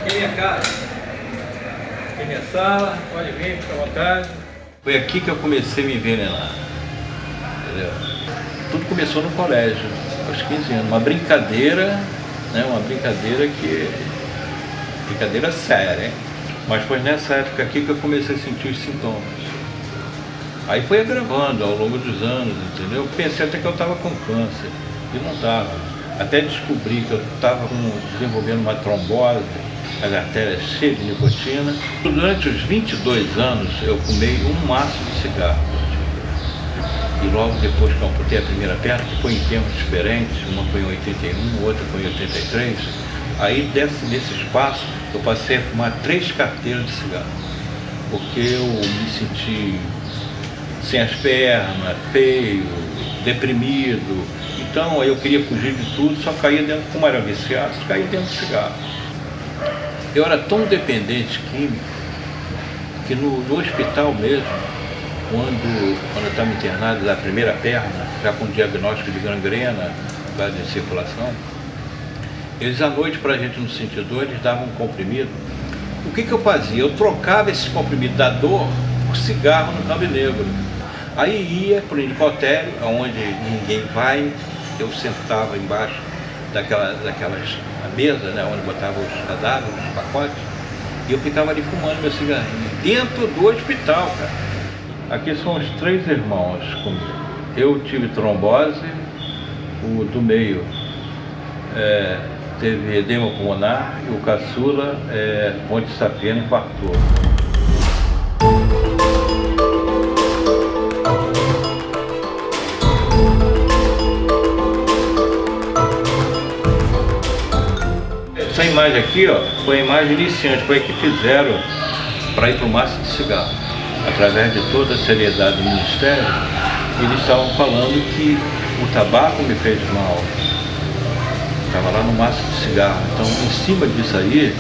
Aqui é minha casa, aqui é minha sala, pode vir, fica à vontade. Foi aqui que eu comecei a me envenenar, entendeu? Tudo começou no colégio, aos 15 anos, uma brincadeira, né? Uma brincadeira brincadeira séria, hein? Mas foi nessa época aqui que eu comecei a sentir os sintomas. Aí foi agravando ao longo dos anos, entendeu? Pensei até que eu estava com câncer, e não estava. Até descobri que eu estava desenvolvendo uma trombose, as artérias cheias de nicotina. Durante os 22 anos eu fumei um maço de cigarro. E logo depois que eu amputei a primeira perna, que foi em tempos diferentes, uma foi em 81, outra foi em 83, aí nesse espaço eu passei a fumar 3 carteiras de cigarro. Porque eu me senti sem as pernas, feio, deprimido. Então eu queria fugir de tudo, só caía dentro, como era viciado, caía dentro do cigarro. Eu era tão dependente químico que no hospital mesmo, quando eu estava internado da primeira perna, já com diagnóstico de gangrena, de circulação, eles à noite, para a gente não sentir dor, eles davam um comprimido. O que eu fazia? Eu trocava esse comprimido da dor por cigarro no Campo Negro. Aí ia para o Nicotélio, onde ninguém vai. Eu sentava embaixo daquelas mesa, né, onde botava os cadáveres, os pacotes, e eu ficava ali fumando meu cigarrinho, dentro do hospital, cara. Aqui são os 3 irmãos comigo. Eu tive trombose, o do meio teve edema pulmonar, e o caçula, ponte sapena, infartou. Essa imagem aqui, ó, foi a imagem iniciante, foi a que fizeram para ir para o maço de cigarro. Através de toda a seriedade do Ministério, eles estavam falando que o tabaco me fez mal. Estava lá no maço de cigarro. Então, em cima disso aí,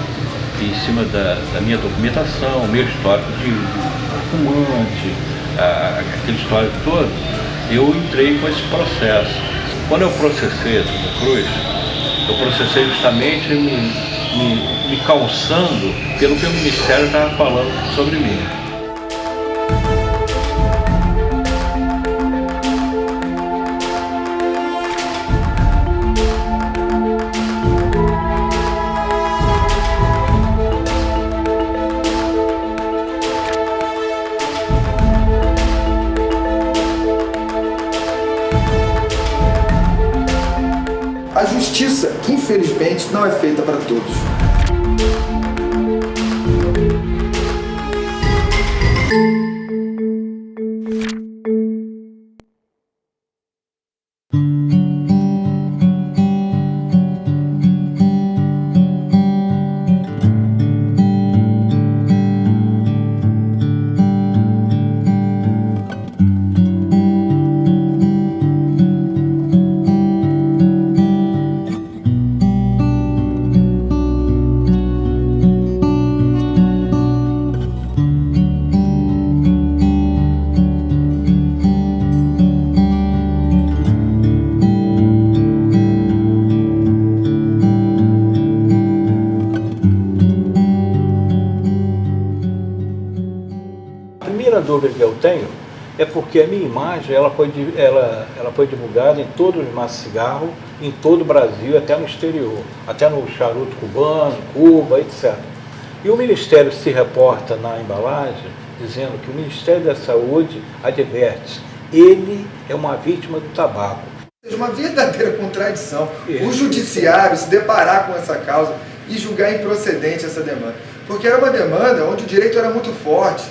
em cima da minha documentação, meu histórico de fumante, aquele histórico todo, eu entrei com esse processo. Quando eu processei a Santa Cruz, eu processei justamente me calçando pelo que o Ministério estava falando sobre mim. A justiça, infelizmente, não é feita para todos. A primeira dúvida que eu tenho É porque a minha imagem ela foi divulgada em todos os maços de cigarro, em todo o Brasil, até no exterior, até no charuto cubano, Cuba, etc. E o Ministério se reporta na embalagem dizendo que o Ministério da Saúde adverte, ele é uma vítima do tabaco. Uma verdadeira contradição. O judiciário se deparar com essa causa e julgar improcedente essa demanda. Porque era uma demanda onde o direito era muito forte,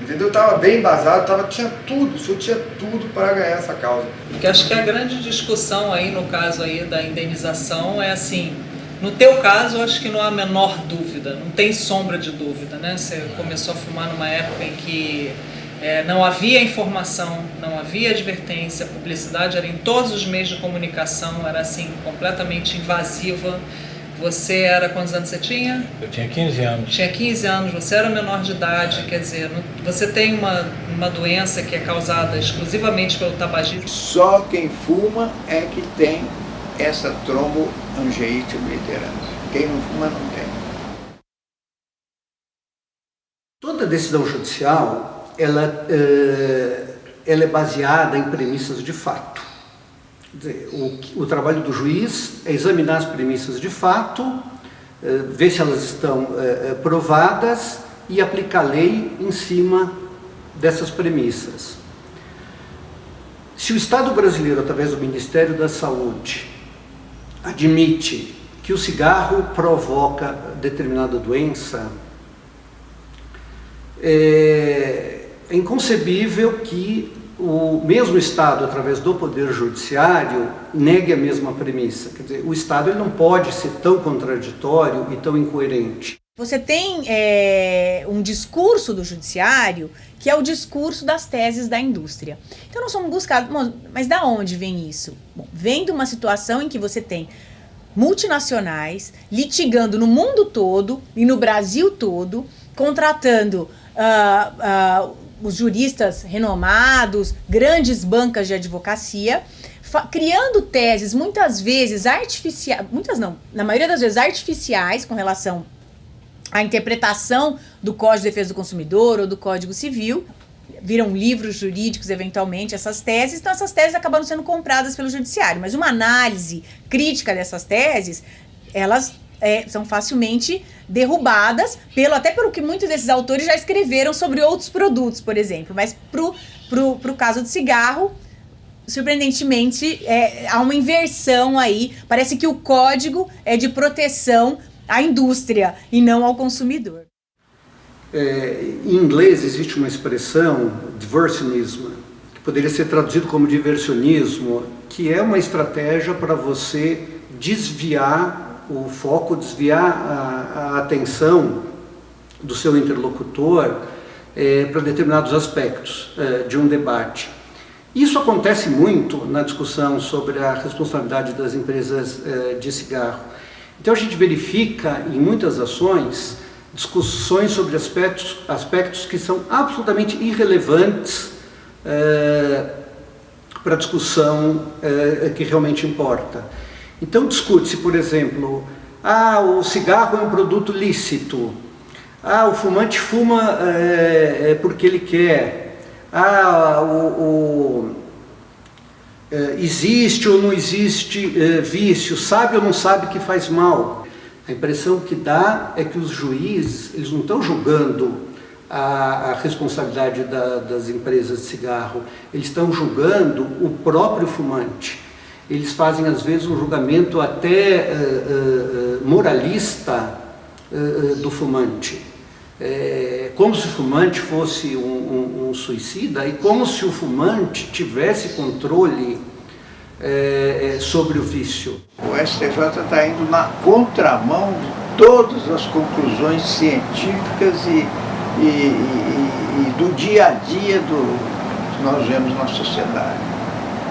entendeu? Estava bem embasado, tinha tudo, o senhor tinha tudo para ganhar essa causa. Porque acho que a grande discussão aí no caso aí da indenização é assim, no teu caso eu acho que não há a menor dúvida, não tem sombra de dúvida, né? Você começou a fumar numa época em que não havia informação, não havia advertência, a publicidade era em todos os meios de comunicação, era assim, completamente invasiva. Você era, quantos anos você tinha? Eu tinha 15 anos. Tinha 15 anos, você era menor de idade, quer dizer, você tem uma doença que é causada exclusivamente pelo tabagismo? Só quem fuma é que tem essa tromboangiite obliterante. Quem não fuma não tem. Toda decisão judicial ela é baseada em premissas de fato. Quer dizer, o trabalho do juiz é examinar as premissas de fato, ver se elas estão provadas e aplicar a lei em cima dessas premissas. Se o Estado brasileiro, através do Ministério da Saúde, admite que o cigarro provoca determinada doença, é inconcebível que o mesmo Estado, através do Poder Judiciário, negue a mesma premissa. Quer dizer, o Estado ele não pode ser tão contraditório e tão incoerente. Você tem um discurso do Judiciário que é o discurso das teses da indústria. Então nós somos buscados, mas da onde vem isso? Bom, vem de uma situação em que você tem multinacionais litigando no mundo todo e no Brasil todo, contratando os juristas renomados, grandes bancas de advocacia, criando teses muitas vezes artificiais, muitas não, na maioria das vezes artificiais com relação à interpretação do Código de Defesa do Consumidor ou do Código Civil, viram livros jurídicos eventualmente essas teses, então essas teses acabaram sendo compradas pelo Judiciário, mas uma análise crítica dessas teses, elas são facilmente derrubadas, até pelo que muitos desses autores já escreveram sobre outros produtos, por exemplo. Mas pro caso do cigarro, surpreendentemente, há uma inversão aí. Parece que o código é de proteção à indústria e não ao consumidor. Em inglês existe uma expressão, diversionism, que poderia ser traduzido como diversionismo, que é uma estratégia para você desviar o foco, desviar a atenção do seu interlocutor para determinados aspectos de um debate. Isso acontece muito na discussão sobre a responsabilidade das empresas de cigarro. Então a gente verifica em muitas ações discussões sobre aspectos que são absolutamente irrelevantes para a discussão que realmente importa. Então discute-se, por exemplo, o cigarro é um produto lícito, o fumante fuma porque ele quer, existe ou não existe vício, sabe ou não sabe que faz mal. A impressão que dá é que os juízes eles não estão julgando a responsabilidade das empresas de cigarro, eles estão julgando o próprio fumante. Eles fazem, às vezes, um julgamento até moralista do fumante. Como se o fumante fosse um suicida e como se o fumante tivesse controle sobre o vício. O STJ está indo na contramão de todas as conclusões científicas e do dia a dia que nós vemos na sociedade.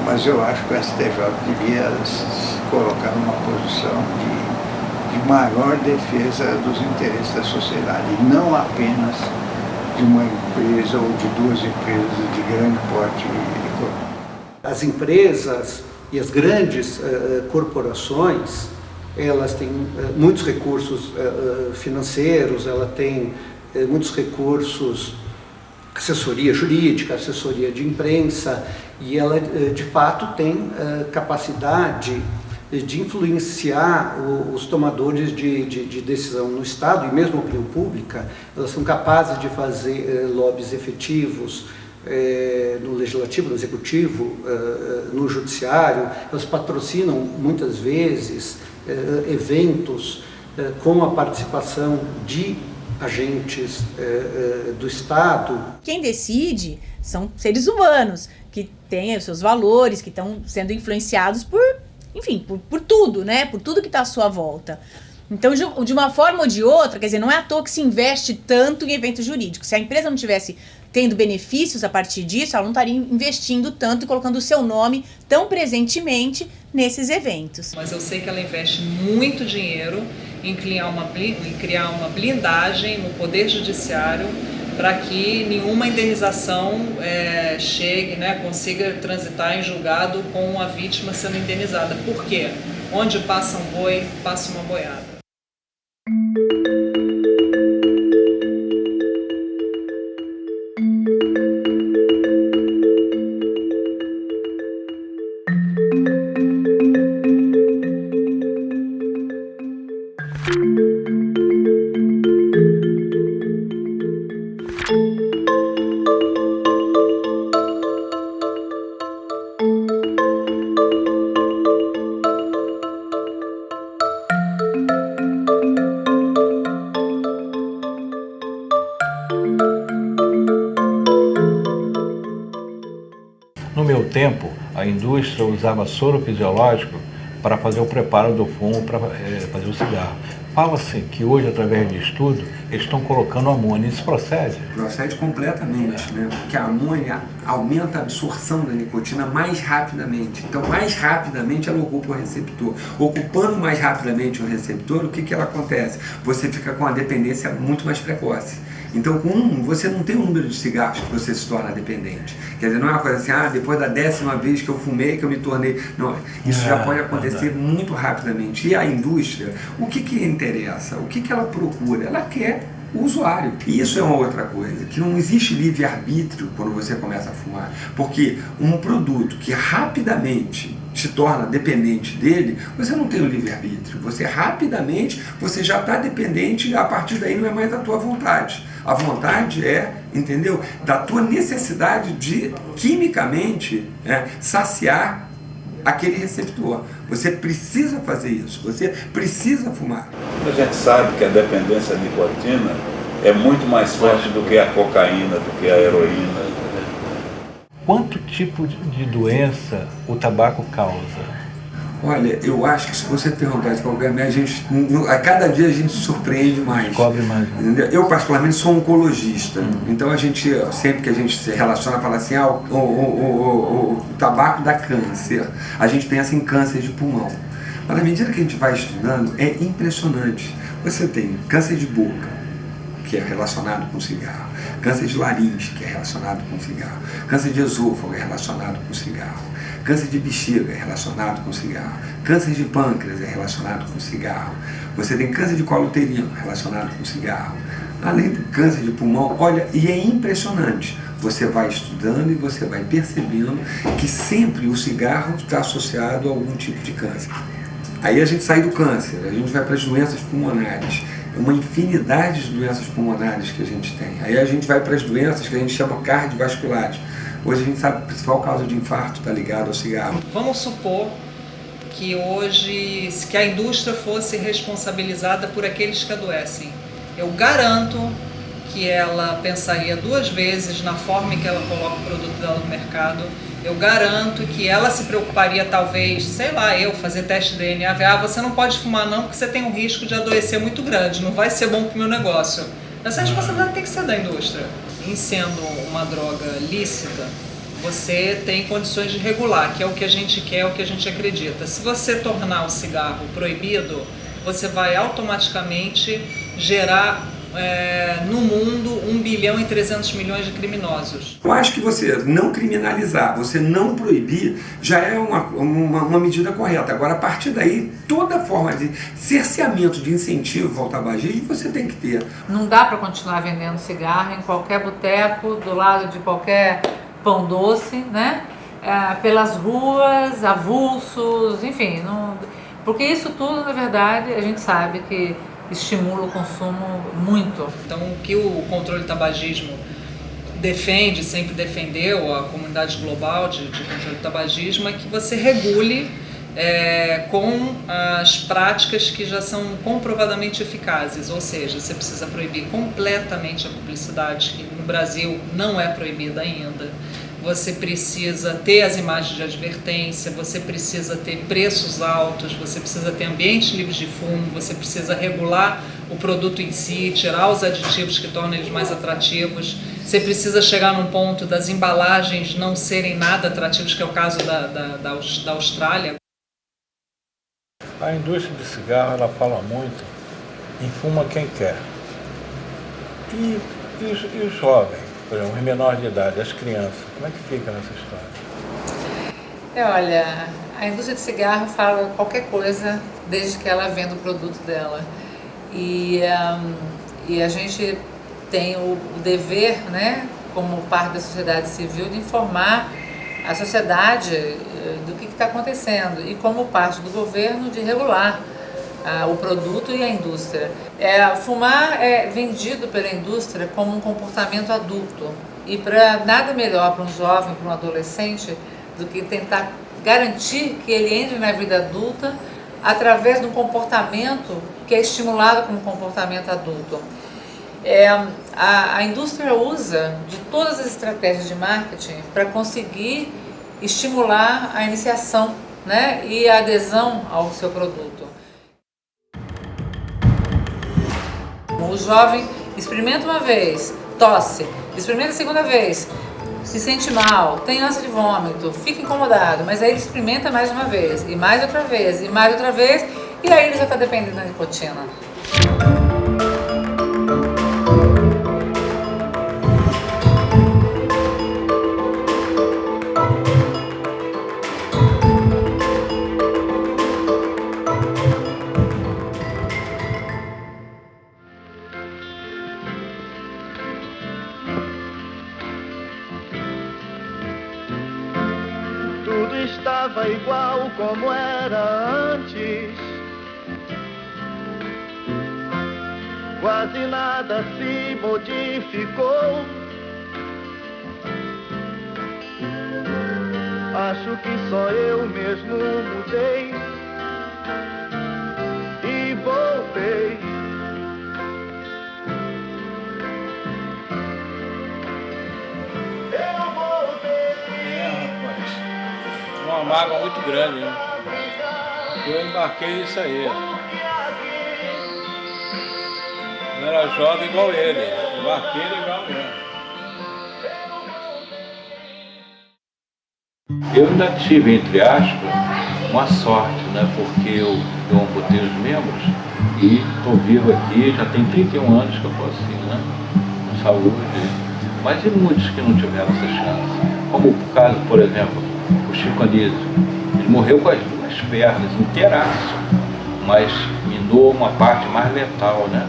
Mas eu acho que o STJ devia se colocar numa posição de maior defesa dos interesses da sociedade, e não apenas de uma empresa ou de duas empresas de grande porte econômico. As empresas e as grandes corporações, elas têm muitos recursos financeiros, elas têm muitos recursos assessoria jurídica, assessoria de imprensa, e ela de fato tem capacidade de influenciar os tomadores de decisão no Estado e mesmo a opinião pública. Elas são capazes de fazer lobbies efetivos no Legislativo, no Executivo, no Judiciário. Elas patrocinam muitas vezes eventos com a participação de agentes do Estado. Quem decide são seres humanos que têm os seus valores, que estão sendo influenciados por, enfim, por tudo, né? Por tudo que está à sua volta. Então, de uma forma ou de outra, quer dizer, não é à toa que se investe tanto em eventos jurídicos. Se a empresa não tivesse tendo benefícios a partir disso, ela não estaria investindo tanto e colocando o seu nome tão presentemente nesses eventos. Mas eu sei que ela investe muito dinheiro em criar uma blindagem no Poder Judiciário para que nenhuma indenização chegue, né, consiga transitar em julgado com a vítima sendo indenizada. Por quê? Onde passa um boi, passa uma boiada. No meu tempo, a indústria usava soro fisiológico para fazer o preparo do fumo para fazer o cigarro. Fala-se que hoje, através de estudo, eles estão colocando amônia. Isso procede? Procede completamente, né? Porque a amônia aumenta a absorção da nicotina mais rapidamente. Então, mais rapidamente ela ocupa o receptor. Ocupando mais rapidamente o receptor, o que ela acontece? Você fica com a dependência muito mais precoce. Então, você não tem um número de cigarros que você se torna dependente. Quer dizer, não é uma coisa assim, depois da 10ª vez que eu fumei, que eu me tornei... Não, isso já pode acontecer muito rapidamente. E a indústria, o que interessa? O que ela procura? Ela quer o usuário. E isso é uma outra coisa, que não existe livre-arbítrio quando você começa a fumar. Porque um produto que rapidamente te torna dependente dele, você não tem o livre-arbítrio. Você rapidamente, você já está dependente, a partir daí não é mais da tua vontade. A vontade é, entendeu? Da tua necessidade de, quimicamente, saciar aquele receptor. Você precisa fazer isso, você precisa fumar. A gente sabe que a dependência à nicotina é muito mais forte do que a cocaína, do que a heroína. Quanto tipo de doença o tabaco causa? Olha, eu acho que se você perguntar de qualquer médico, a cada dia a gente se surpreende mais. Descobre mais. Entendeu? Eu, particularmente, sou oncologista. Então, a gente, sempre que a gente se relaciona, fala assim, o tabaco dá câncer. A gente pensa em câncer de pulmão. Mas, à medida que a gente vai estudando, é impressionante. Você tem câncer de boca, que é relacionado com cigarro. Câncer de laringe, que é relacionado com cigarro. Câncer de esôfago é relacionado com cigarro. Câncer de bexiga é relacionado com cigarro. Câncer de pâncreas é relacionado com cigarro. Você tem câncer de colo uterino relacionado com cigarro. Além do câncer de pulmão, olha, e é impressionante. Você vai estudando e você vai percebendo que sempre o cigarro está associado a algum tipo de câncer. Aí a gente sai do câncer, a gente vai para as doenças pulmonares. Uma infinidade de doenças pulmonares que a gente tem. Aí a gente vai para as doenças que a gente chama cardiovasculares. Hoje a gente sabe que a principal causa de infarto está ligada ao cigarro. Vamos supor que hoje, que a indústria fosse responsabilizada por aqueles que adoecem. Eu garanto que ela pensaria 2 vezes na forma em que ela coloca o produto dela no mercado. Eu garanto que ela se preocuparia, talvez, sei lá, fazer teste de DNA. Você não pode fumar não, porque você tem um risco de adoecer muito grande, não vai ser bom para o meu negócio. Essa responsabilidade tem que ser da indústria. Em sendo uma droga lícita, você tem condições de regular, que é o que a gente quer, é o que a gente acredita. Se você tornar o cigarro proibido, você vai automaticamente gerar no mundo 1 bilhão e 300 milhões de criminosos. Eu acho que você não criminalizar, você não proibir, já é uma medida correta. Agora, a partir daí, toda forma de cerceamento, de incentivo ao tabagismo, você tem que ter. Não dá para continuar vendendo cigarro em qualquer boteco, do lado de qualquer pão doce, né? Pelas ruas, avulsos, enfim. Porque isso tudo, na verdade, a gente sabe que estimula o consumo muito. Então, o que o controle do tabagismo defende, sempre defendeu, a comunidade global de controle do tabagismo, é que você regule com as práticas que já são comprovadamente eficazes, ou seja, você precisa proibir completamente a publicidade, que no Brasil não é proibida ainda. Você precisa ter as imagens de advertência, você precisa ter preços altos, você precisa ter ambientes livres de fumo, você precisa regular o produto em si, tirar os aditivos que tornam eles mais atrativos. Você precisa chegar num ponto das embalagens não serem nada atrativos, que é o caso da Austrália. A indústria de cigarro, ela fala muito em fuma quem quer. E os jovens? Por exemplo, os menores de idade, as crianças, como é que fica nessa história? Olha, a indústria de cigarro fala qualquer coisa desde que ela venda o produto dela. E a gente tem o dever, né, como parte da sociedade civil, de informar a sociedade do que está acontecendo e como parte do governo de regular o produto e a indústria. Fumar é vendido pela indústria como um comportamento adulto e nada melhor para um jovem, para um adolescente, do que tentar garantir que ele entre na vida adulta através de um comportamento que é estimulado como comportamento adulto. A indústria usa de todas as estratégias de marketing para conseguir estimular a iniciação, né, e a adesão ao seu produto. O jovem experimenta uma vez, tosse, experimenta a segunda vez, se sente mal, tem ânsia de vômito, fica incomodado, mas aí ele experimenta mais uma vez, e mais outra vez, e mais outra vez, e aí ele já está dependendo da nicotina. Tudo estava igual como era antes. Quase nada se modificou. Acho que só eu mesmo mudei e voltei. Eu voltei. Uma mágoa muito grande, né? Eu embarquei nisso aí. Eu era jovem igual ele, embarquei igual ele. Eu ainda tive, entre aspas, uma sorte, né? Porque eu amputei os membros e estou vivo aqui, já tem 31 anos que eu estou assim, né? Com saúde. Mas e muitos que não tiveram essa chance? Como o caso, por exemplo, o Chico Anísio. Ele morreu com as duas pernas, inteiraço, mas minou uma parte mais letal, né?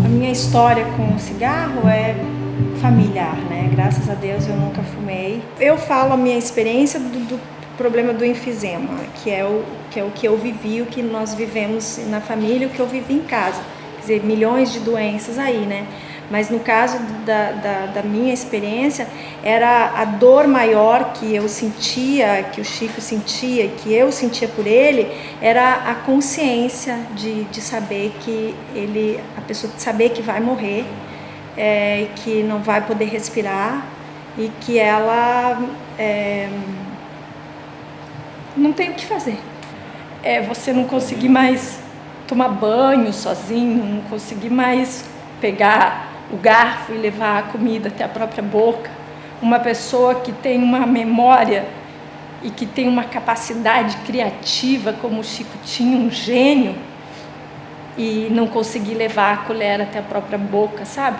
A minha história com o cigarro é familiar, né? Graças a Deus eu nunca fumei. Eu falo a minha experiência do problema do enfisema, que é o que eu vivi, o que nós vivemos na família, o que eu vivi em casa. Quer dizer, milhões de doenças aí, né? Mas no caso da minha experiência, era a dor maior que eu sentia, que o Chico sentia, que eu sentia por ele, era a consciência de saber que a pessoa saber que vai morrer, que não vai poder respirar e que ela não tem o que fazer. é você não conseguir mais tomar banho sozinho, não conseguir mais pegar o garfo e levar a comida até a própria boca. Uma pessoa que tem uma memória e que tem uma capacidade criativa, como o Chico tinha, um gênio, e não conseguir levar a colher até a própria boca, sabe?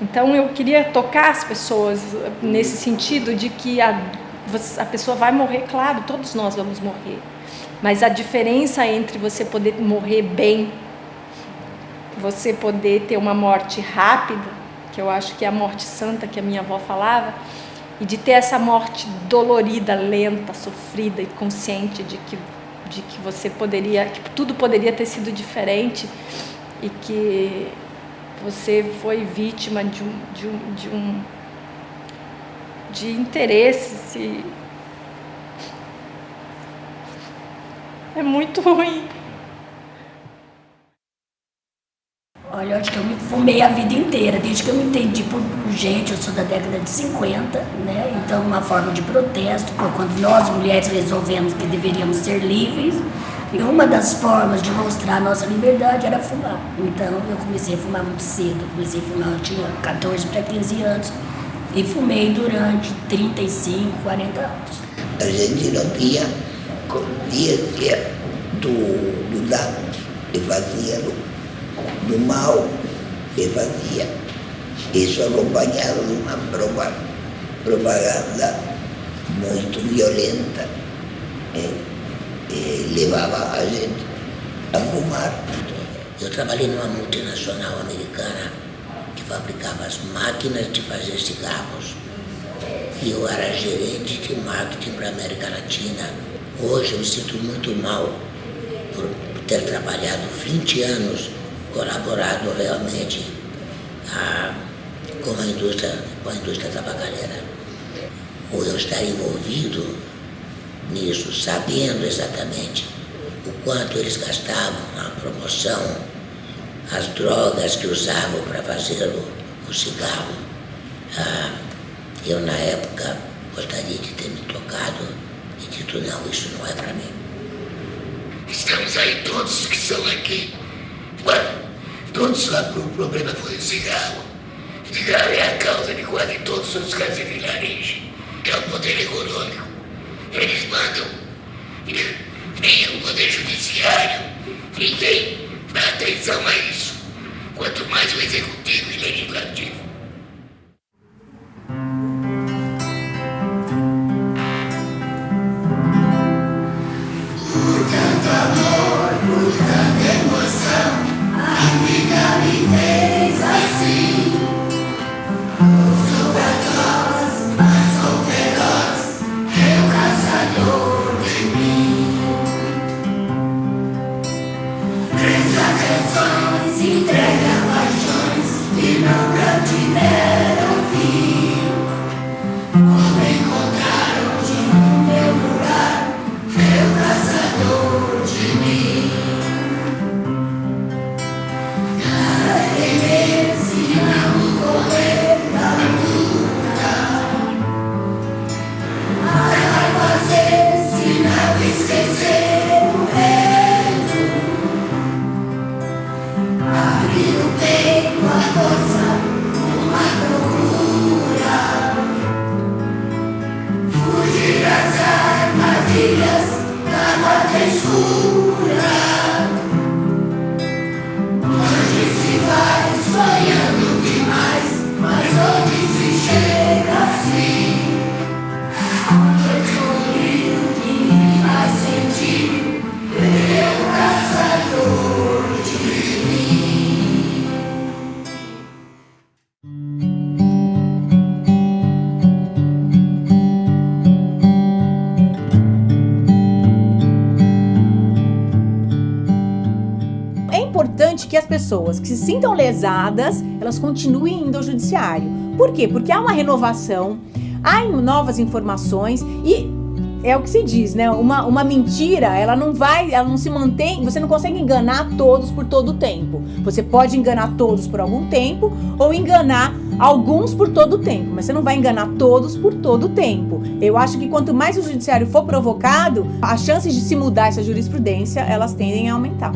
Então eu queria tocar as pessoas nesse sentido de que a pessoa vai morrer, claro, todos nós vamos morrer. Mas a diferença entre você poder morrer bem, você poder ter uma morte rápida, que eu acho que é a morte santa que a minha avó falava, e de ter essa morte dolorida, lenta, sofrida e consciente de que você poderia, que tudo poderia ter sido diferente e que você foi vítima de interesses. E é muito ruim. Olha, eu acho que eu me fumei a vida inteira, desde que eu me entendi por gente, eu sou da década de 50, né? Então, uma forma de protesto, quando nós mulheres resolvemos que deveríamos ser livres, e uma das formas de mostrar a nossa liberdade era fumar. Então, eu comecei a fumar muito cedo, eu tinha 14 para 15 anos, e fumei durante 35, 40 anos. A gente não tinha consciência do dano que fazia do mal que fazia. Isso acompanhado de uma propaganda muito violenta, levava a gente a fumar. Eu trabalhei numa multinacional americana que fabricava as máquinas de fazer cigarros. E eu era gerente de marketing para a América Latina. Hoje eu me sinto muito mal por ter trabalhado 20 anos, colaborado realmente com a indústria tabacaleira. Ou eu estar envolvido nisso, sabendo exatamente o quanto eles gastavam na promoção, as drogas que usavam para fazer o cigarro. Eu, na época, gostaria de ter me tocado e dito, não, isso não é para mim. Estamos aí todos que são aqui. Ué, todos sabem que o problema foi o cigarro. O cigarro é a causa de quase todos os casos de vilarejo. É o poder econômico. Eles mandam. Nem o poder judiciário. Ninguém dá atenção a isso. Quanto mais o executivo e legislativo. Que as pessoas que se sintam lesadas, elas continuem indo ao judiciário. Por quê? Porque há uma renovação, há novas informações e é o que se diz, né? Uma mentira, ela não se mantém, você não consegue enganar todos por todo o tempo. Você pode enganar todos por algum tempo ou enganar alguns por todo o tempo, mas você não vai enganar todos por todo o tempo. Eu acho que quanto mais o judiciário for provocado, as chances de se mudar essa jurisprudência, elas tendem a aumentar.